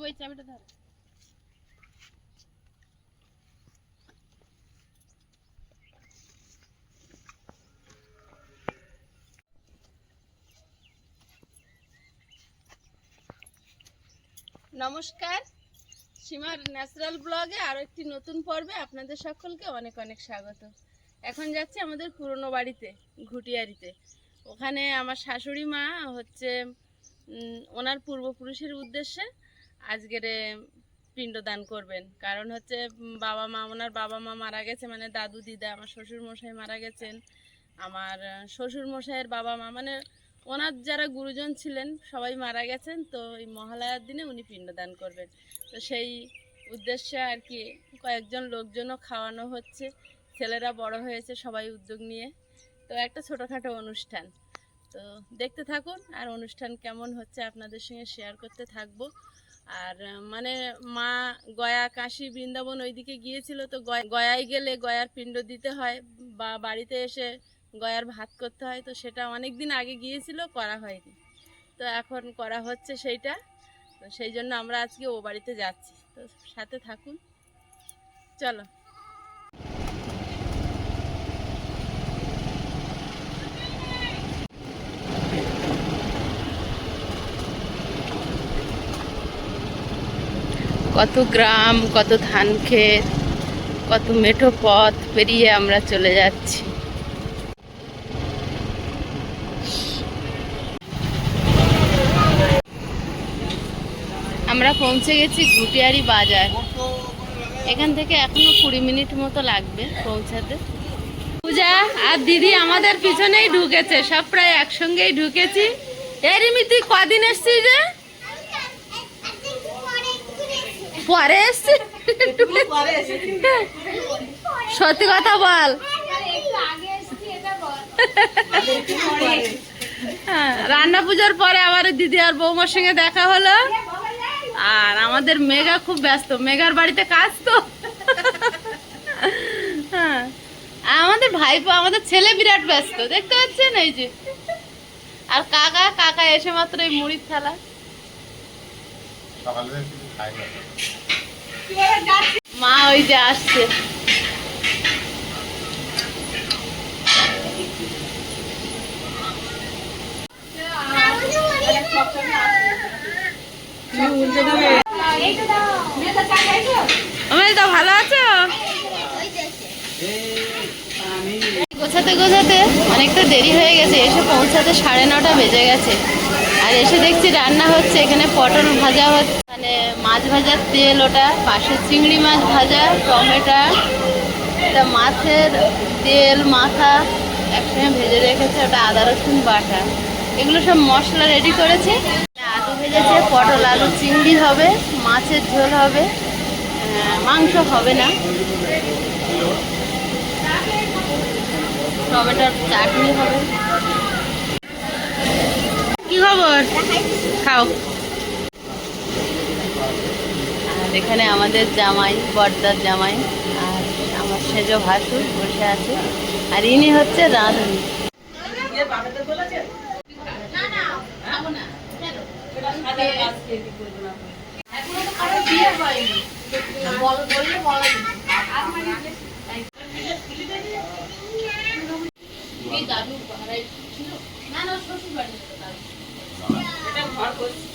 ওই চাবিটা ধর। নমস্কার, সীমার ন্যাচারাল ব্লগে আরো একটি নতুন পর্বে আপনাদের সকলকে অনেক অনেক স্বাগত। এখন যাচ্ছি আমাদের পুরনো বাড়িতে, ঘুটিয়ারিতে। ওখানে আমার শাশুড়ি মা হচ্ছে ওনার পূর্বপুরুষের উদ্দেশ্যে আজকের পিণ্ডদান করবেন। কারণ হচ্ছে ওনার বাবা মা মারা গেছে, মানে দাদু দিদা, আমার শ্বশুর মশাই মারা গেছেন, আমার শ্বশুর মশাইয়ের বাবা মা, মানে ওনার যারা গুরুজন ছিলেন সবাই মারা গেছেন। তো এই মহালয়ার দিনে উনি পিণ্ডদান করবেন। তো সেই উদ্দেশ্যে আর কি কয়েকজন লোকজনও খাওয়ানো হচ্ছে, ছেলেরা বড় হয়েছে সবাই উদ্যোগ নিয়ে। তো একটা ছোটোখাটো অনুষ্ঠান, তো দেখতে থাকুন। আর অনুষ্ঠান কেমন হচ্ছে আপনাদের সঙ্গে শেয়ার করতে থাকবো। আর মানে মা গয়া, কাশী, বৃন্দাবন ওইদিকে গিয়েছিল, তো গয়ায় গেলে গয়ার পিণ্ড দিতে হয় বা বাড়িতে এসে গয়ার ভাত করতে হয়। তো সেটা অনেক দিন আগে গিয়েছিল, করা হয়নি, তো এখন করা হচ্ছে সেইটা। তো সেই জন্য আমরা আজকে ও বাড়িতে যাচ্ছি, তো সাথে থাকুন, চলো। কত গ্রাম, কত ধান ক্ষেত, কত মেঠো পথ পেরিয়ে আমরা চলে যাচ্ছি। আমরা পৌঁছে গেছি ঘুটিয়ারি বাজার। এখান থেকে এখনো 20 মিনিট মতো লাগবে পৌঁছাতে। পূজা আর দিদি আমাদের পিছনেই ঢুকেছে, সব প্রায় একসঙ্গেই ঢুকেছি। রিমি, তুই কদিন এসছিস রে? পরে এসছি, সত্যি কথা বল। রান্না পুজোর পরে আবার দিদি আর বৌমার সঙ্গে দেখা হলো। আর আমাদের মেঘা খুব ব্যস্ত, মেঘার বাড়িতে কাজ তো। হ্যাঁ, আমাদের ভাইপো, আমাদের ছেলে বিরাট ব্যস্ত, দেখতে পাচ্ছেন এই যে। আর কাকা এসে মাত্র এই মুড়ির থালা। মা ওই যে আসছে। ভালো আছো? গোছাতে গোছাতে অনেকটা দেরি হয়ে গেছে, এসে পৌঁছাতে 9:30 বেজে গেছে। আর এসে দেখছি রান্না হচ্ছে, এখানে পটল ভাজা হচ্ছে, মানে মাছ ভাজার তেল, ওটা পাশে চিংড়ি মাছ ভাজা, টমেটো, এটা মাছের তেল মাথা একসঙ্গে ভেজে রেখেছে, ওটা আদা রসুন বাটা, এগুলো সব মশলা রেডি করেছে। আলু ভেজেছে, পটল আলু চিংড়ি হবে, মাছের ঝোল হবে, মাংস হবে না, টমেটোর চাটনি হবে। কি খবর? খাও। আর এখানে আমাদের জামাই, বড়দার জামাই, আর আমার সেজ ভাসুর বসে আছে, আর ইনি হচ্ছে রাঁধুনি। দাদু ভাড়াই ছিল না, না শ্বশুর বাড়ি এটা ঘর করছি।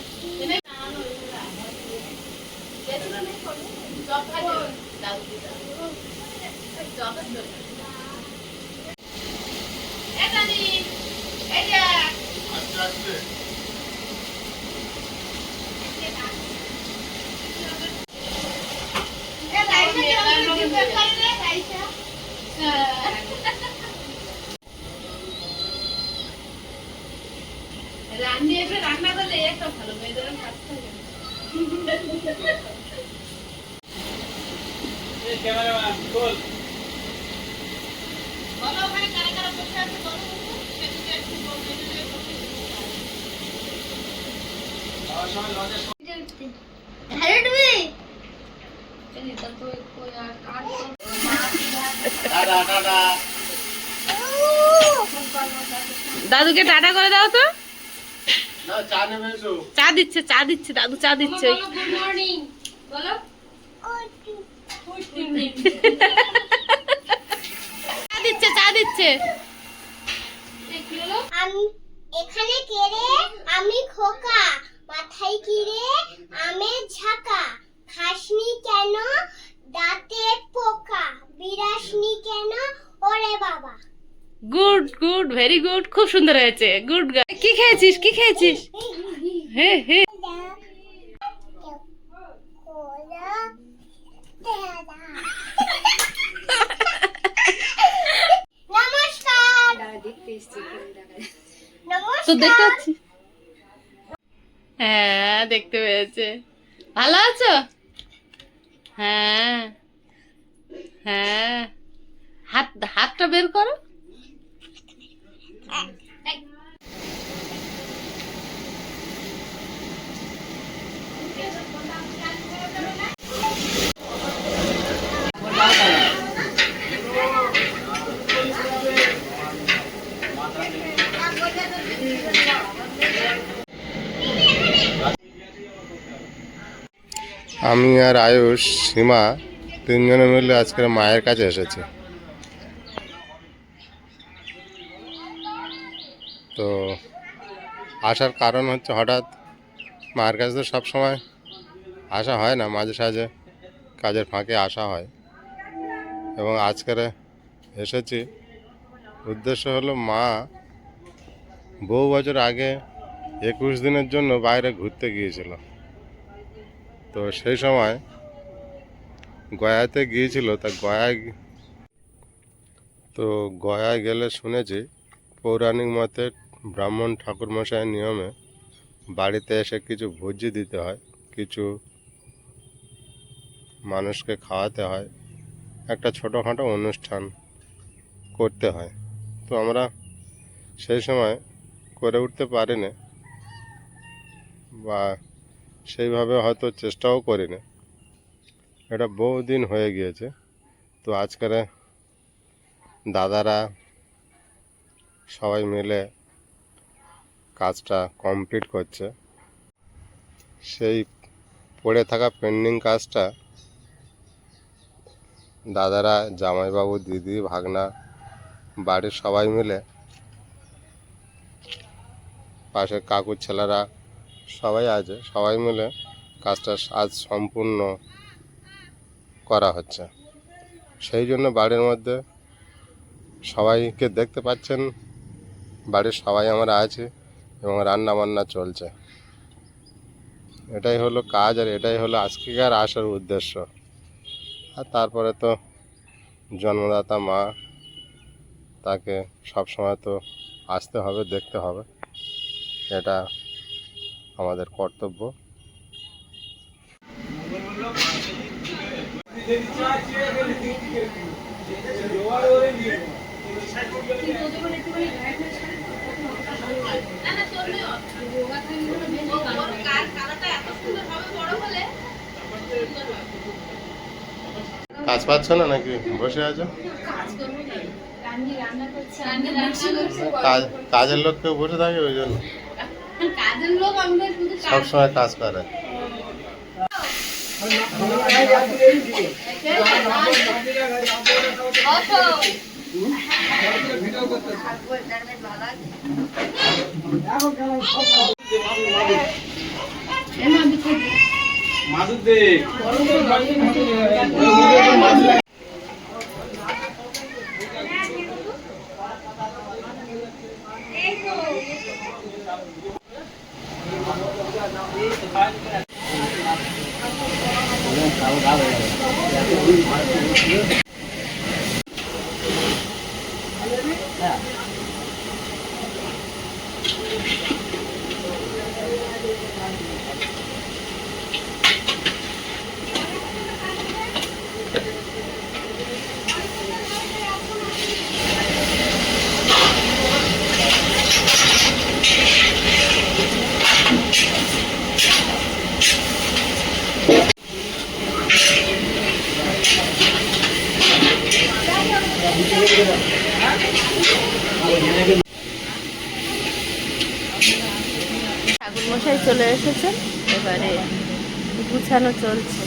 রান্না করলে একটা ভালো মেয়েদের কাজ থাকে। দাদুকে টাটা করে দাও তো। চা দিচ্ছে দাদু চা দিচ্ছে। গুড মর্নিং বলো। চা দিচ্ছে। আমি এখানে কে রে? আমি খোকা, মাথায় কি রে? আমের ঝাঁকা, খাসনি কেন দাঁতে পোকা, বিরাসনি কেন ওরে বাবা। গুড গুড, ভেরি গুড, খুব সুন্দর হয়েছে, গুড। কি খেয়েছিস? হে হে। তো দেখতে পাচ্ছি। হ্যাঁ দেখতে পেয়েছে। ভালো আছো? হ্যাঁ হ্যাঁ, হাতটা বের করো। আমি আর আয়ুষ, সীমা তিনজনে মিলে আজকে মায়ের কাছে এসেছি। তো আসার কারণ হচ্ছে হঠাৎ মায়ের কাছে তো সবসময় আসা হয় না, মাঝে সাঝে কাজের ফাঁকে আসা হয়। এবং আজকের এসেছি, উদ্দেশ্য হলো মা বহু বছর আগে 21 দিনের জন্য বাইরে ঘুরতে গিয়েছিল। তো সেই সময় গয়াতে গিয়েছিল। তা গয়ায় গেলে শুনেছি পৌরাণিক মতে ব্রাহ্মণ ঠাকুরমশাইয়ের নিয়মে বাড়িতে এসে কিছু ভোজ্য দিতে হয়, কিছু মানুষকে খাওয়াতে হয়, একটা ছোটোখাটো অনুষ্ঠান করতে হয়। তো আমরা সেই সময় করে উঠতে পারিনি, বা সেইভাবে হয়তো চেষ্টাও করিনি। এটা বহুদিন হয়ে গিয়েছে। তো আজকের দাদারা সবাই মিলে কাজটা কমপ্লিট করছে। সেই পড়ে থাকা পেন্ডিং কাজটা দাদারা, জামাইবাবু, দিদি, ভাগনা, বাড়ির সবাই মিলে, পাশে কাকুর ছেলেরা সবাই আছে, সবাই মিলে কাজটা আজ সম্পূর্ণ করা হচ্ছে। সেই জন্য বাড়ির মধ্যে সবাইকে দেখতে পাচ্ছেন, বাড়ির সবাই আমরা আছি এবং রান্না বান্না চলছে। এটাই হলো কাজ, আর এটাই হলো আজকের আসার উদ্দেশ্য। আর তারপরে তো জন্মদাতা মা, তাকে সবসময় তো আসতে হবে, দেখতে হবে, এটা আমাদের কর্তব্য। কাজ পাচ্ছ না নাকি? বসে আছো? কাজের লোক কেউ বসে থাকে, ওই জন্য সবসময় কাজ করে। গোছানো চলছে।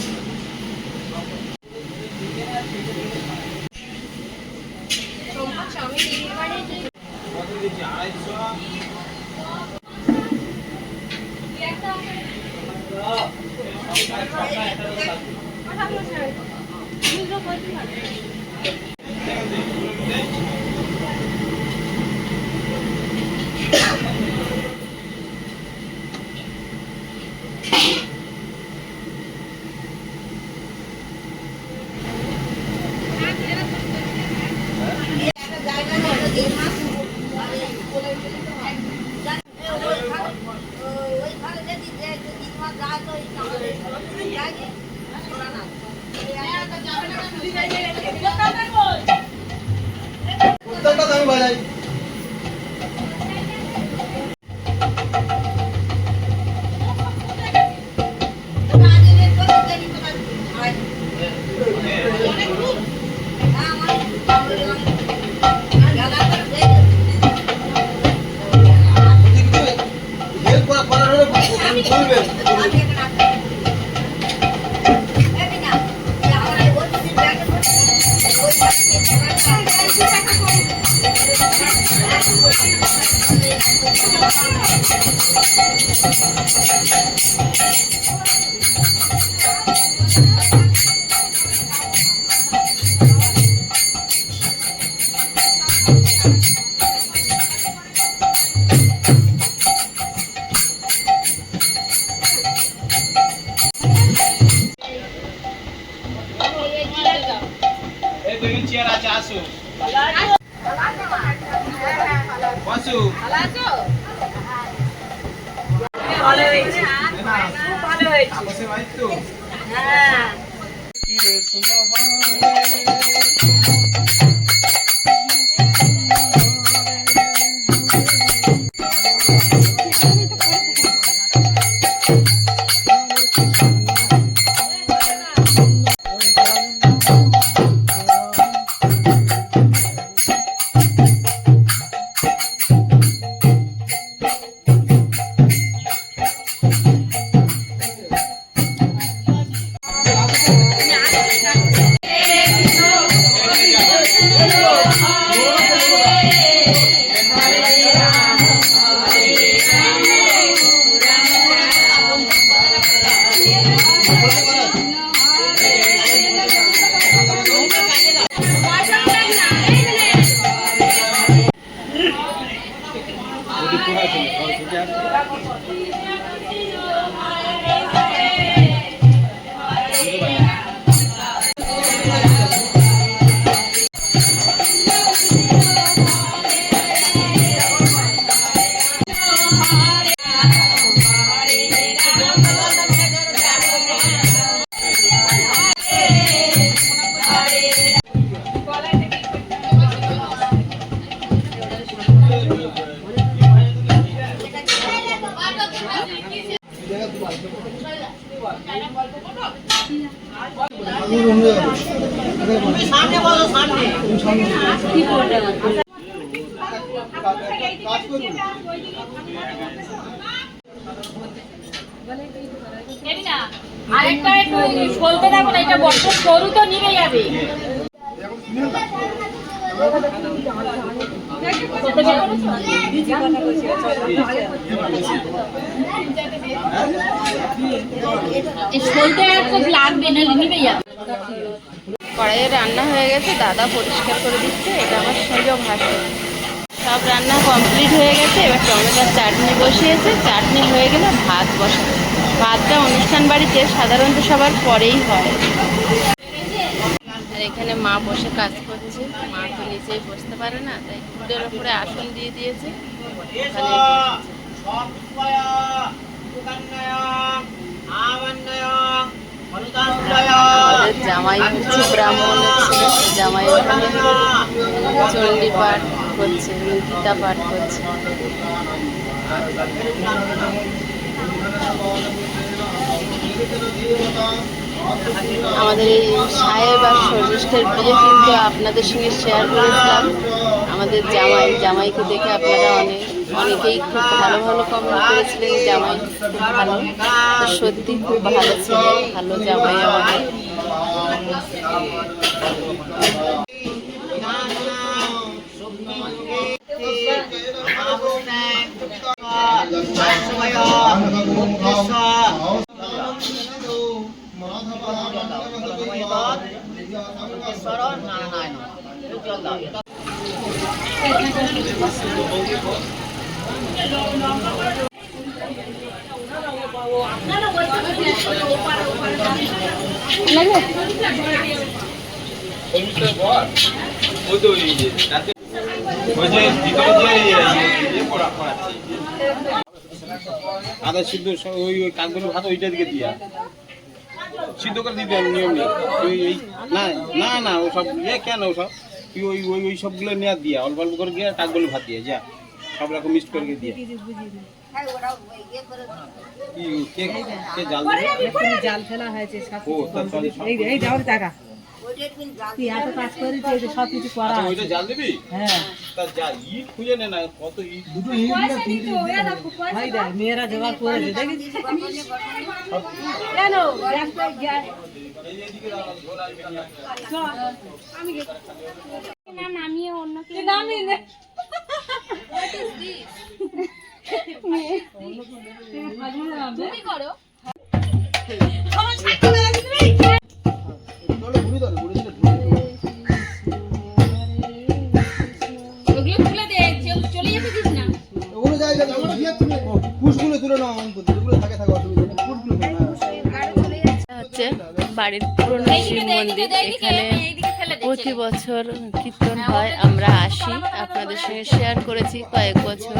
আরেকটা একটু বলতে থাকো না, এটা বড্ড সরু তো নিভে যাবে। কড়াইয়ে রান্না হয়ে গেছে, দাদা পরিষ্কার করে দিচ্ছে। এটা আমার সুযোগ হাসে। সব রান্না কমপ্লিট হয়ে গেছে। এবার টমেটোর চাটনি বসিয়েছে। চাটনি হয়ে গেলে ভাত বসাবে। ভাতটা অনুষ্ঠান বাড়িতে সাধারণত সবার পরেই হয়। আর এখানে মা বসে কাজ করছে। মা তো নিচেই বসতে পারে না, তাই ফুডের ওপরে আসন দিয়ে দিয়েছে। ওখানে আমাদের জামাই হচ্ছে ব্রাহ্মণ ছিল, জামাই ওখানে চণ্ডী পাঠ করছে, গীতা পাঠ করছে। আমাদের এই সাহেব আর সর্বষ্ঠের বিয়ে কিন্তু আপনাদের সঙ্গে শেয়ার করেছিলাম। আমাদের জামাইকে দেখে আপনারা অনেক অনেকেই খুব ভালো ভালো কমেন্ট করেছিলেন, জামাই খুব ভালো। তো সত্যি খুব ভালো ছিল, ভালো জামাই আমাদের। আদা সিদ্ধ ওই ওই কাকগুলো ভাত ওইটা দিকে দিয়া সিদ্ধ করে দিতে হবে নিয়ম নেই এই না না না ও সব কেন ও সব তুই ওই ওই ওই সবগুলো নেওয়া দিয়া অল্প অল্প করে গিয়ে কাকগুলো ভাত দিয়ে যা সব রকম মিক্স করে দিয়ে কে কে জাল দেবে জাল ফেলা হয়েছে ও তাহলে এই যাও টাকা তুই এত কাজ করেছিস এই যে সব কিছু করা আচ্ছা ওইটা জাল দিবি হ্যাঁ তা যা ইট খুঁজে নে না কত ইট দুটো ভাই দেখ মেয়েরা জোগাড় করেছে দেখিস কেন নামিয়ে অন্য কেউ তুমি করো। ওগুলো তুলে দে, চলে যেতে দিস না। হচ্ছে বাড়ির পুরনো শিব মন্দির। এখানে প্রতি বছর কীর্তন হয়, আমরা আসি, আপনাদের সঙ্গে শেয়ার করেছি কয়েক বছর।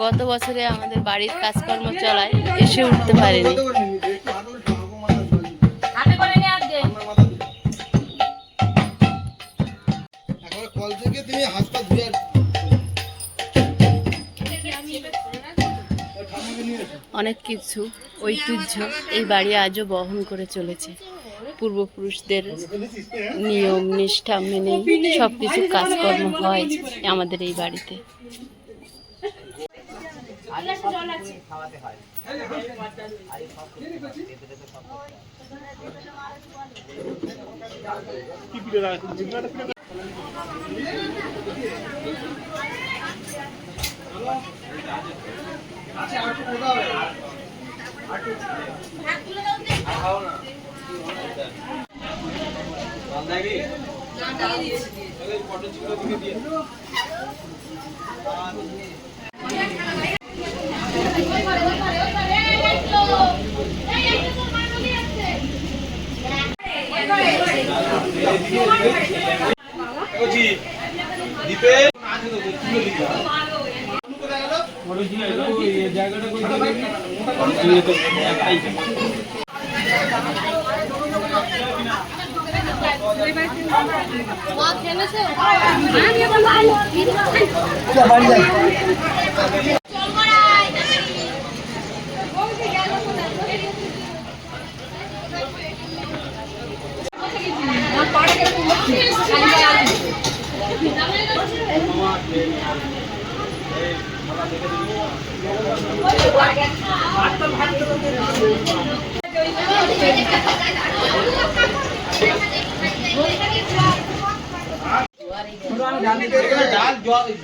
গত বছরে আমাদের বাড়ির কাজকর্ম চলায় এসে উঠতে পারিনি। হাতে করে নে আর দে। অনেক কিছু ঐতিহ্য এই বাড়ি আজও বহন করে চলেছে। পূর্বপুরুষদের নিয়ম নিষ্ঠা মেনে সব কিছু কাজকর্ম হয় আমাদের এই বাড়িতে।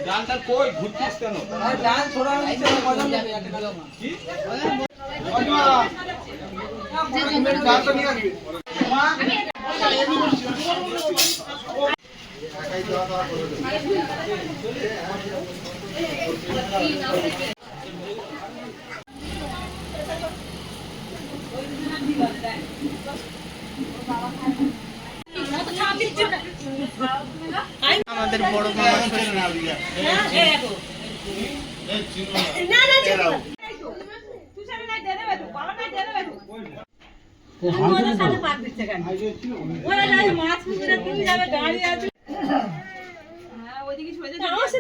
ডালটা কই ঘুরছিস কেন ডাল ছোড়া হচ্ছে মজা নেবে ডালটা নিয়ে আসবি আমাদের বড় মামা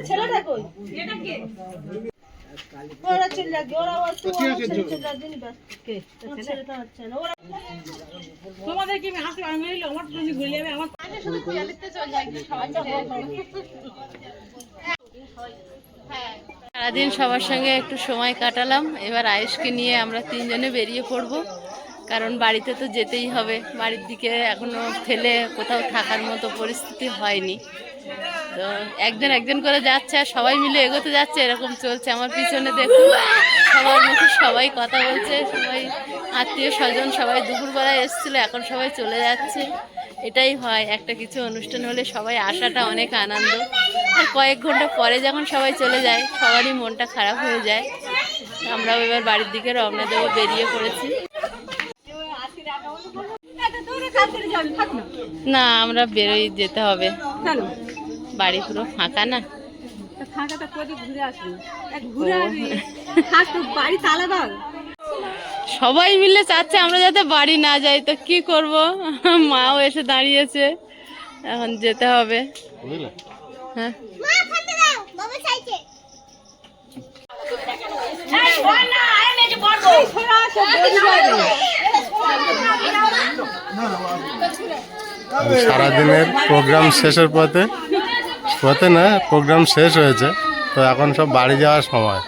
ছেলেটা কই এটা কে ওরা চলে যাবে ওরা ছেলেটা হচ্ছে না ওরা তোমাদের কি হাসি আমি মেরিলে আমার তুমি ঘুরে যাবে আমার শুধু পিয়ালিতে চলে যায় সবাই সারাদিন সবার সঙ্গে একটু সময় কাটালাম, এবার আয়েশকে নিয়ে আমরা তিনজনে বেরিয়ে পড়বো, কারণ বাড়িতে তো যেতেই হবে। বাড়ির দিকে এখনো ফেলে কোথাও থাকার মতো পরিস্থিতি হয়নি, তো একজন একজন করে যাচ্ছে আর সবাই মিলে এগোতে যাচ্ছে, এরকম চলছে। আমার পিছনে দেখুন সবার মুখে সবাই কথা বলছে, সবাই আত্মীয় স্বজন সবাই দুপুরবেলায় এসেছিলো, এখন সবাই চলে যাচ্ছে। এটাই হয়, একটা কিছু অনুষ্ঠান হলে সবাই আসাটা অনেক আনন্দ, আর কয়েক ঘন্টা পরে যখন সবাই চলে যায় সবারই মনটা খারাপ হয়ে যায়। আমরাও এবার বাড়ির দিকে রওনা দেবো, বেরিয়ে পড়েছি। না, আমরা বেরোই, যেতে হবে, বাড়ি পুরো ফাঁকা না। সবাই মিলে চাচ্ছে আমরা যাতে বাড়ি না যাই, তো কি করব, মাও এসে দাঁড়িয়েছে, এখন যেতে হবে। হ্যাঁ, মা ফটো দাও, বাবা চাইছে। সারাদিনের প্রোগ্রাম শেষের পথে না, প্রোগ্রাম শেষ হয়েছে, তো এখন সব বাড়ি যাওয়ার সময়।